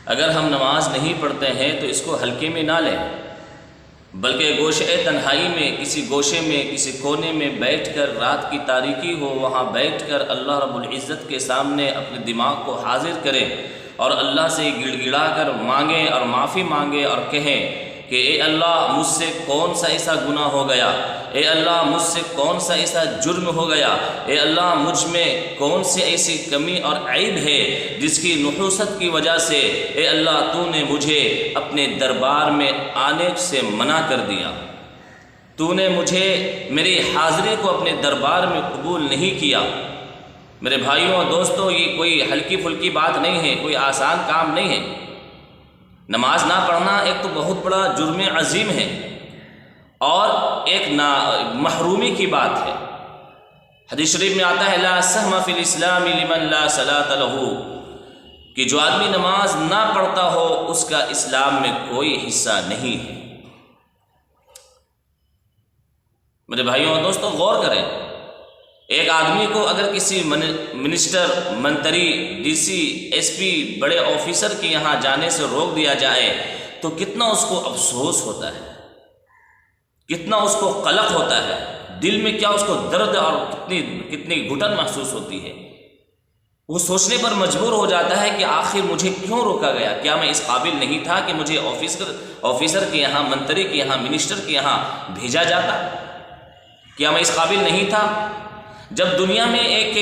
اگر ہم نماز نہیں پڑھتے ہیں تو اس کو ہلکے میں نہ لیں، بلکہ گوشے تنہائی میں، کسی گوشے میں، کسی کونے میں بیٹھ کر، رات کی تاریکی ہو وہاں بیٹھ کر اللہ رب العزت کے سامنے اپنے دماغ کو حاضر کریں اور اللہ سے گڑ گڑا کر مانگیں اور معافی مانگیں اور کہیں کہ اے اللہ مجھ سے کون سا ایسا گناہ ہو گیا، اے اللہ مجھ سے کون سا ایسا جرم ہو گیا، اے اللہ مجھ میں کون سی ایسی کمی اور عیب ہے جس کی نحوست کی وجہ سے اے اللہ تو نے مجھے اپنے دربار میں آنے سے منع کر دیا، تو نے مجھے میری حاضری کو اپنے دربار میں قبول نہیں کیا۔ میرے بھائیوں اور دوستوں، یہ کوئی ہلکی پھلکی بات نہیں ہے، کوئی آسان کام نہیں ہے۔ نماز نہ پڑھنا ایک تو بہت بڑا جرم عظیم ہے اور ایک محرومی کی بات ہے۔ حدیث شریف میں آتا ہے لا سہم فی الاسلام لمن لا صلاۃ لہ، کہ جو آدمی نماز نہ پڑھتا ہو اس کا اسلام میں کوئی حصہ نہیں ہے۔ میرے بھائیوں اور دوستوں، غور کریں، ایک آدمی کو اگر کسی منسٹر، منتری، ڈی سی، ایس پی، بڑے آفیسر کے یہاں جانے سے روک دیا جائے تو کتنا اس کو افسوس ہوتا ہے، کتنا اس کو قلق ہوتا ہے، دل میں کیا اس کو درد اور کتنی گھٹن محسوس ہوتی ہے۔ وہ سوچنے پر مجبور ہو جاتا ہے کہ آخر مجھے کیوں روکا گیا؟ کیا میں اس قابل نہیں تھا کہ مجھے آفیسر کے یہاں، منتری کے یہاں، منسٹر کے یہاں بھیجا جاتا؟ کیا میں اس قابل نہیں تھا؟ جب دنیا میں ایک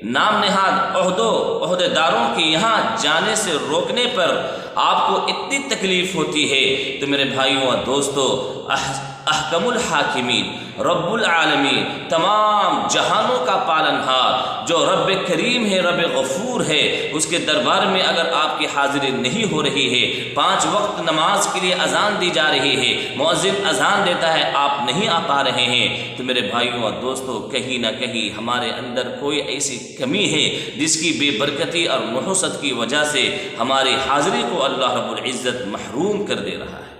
نام نہاد عہدیداروں کے یہاں جانے سے روکنے پر آپ کو اتنی تکلیف ہوتی ہے تو میرے بھائیوں اور دوستو، احکم الحاکمین، رب العالمین، تمام جہانوں کا پالنہار جو رب کریم ہے، رب غفور ہے، اس کے دربار میں اگر آپ کی حاضری نہیں ہو رہی ہے، 5 وقت نماز کے لیے اذان دی جا رہی ہے، مؤذن اذان دیتا ہے، آپ نہیں آ پا رہے ہیں، تو میرے بھائیوں اور دوستو، کہیں نہ کہیں ہمارے اندر کوئی ایسی کمی ہے جس کی بے برکتی اور نحوست کی وجہ سے ہماری حاضری کو اللہ رب العزت محروم کر دے رہا ہے۔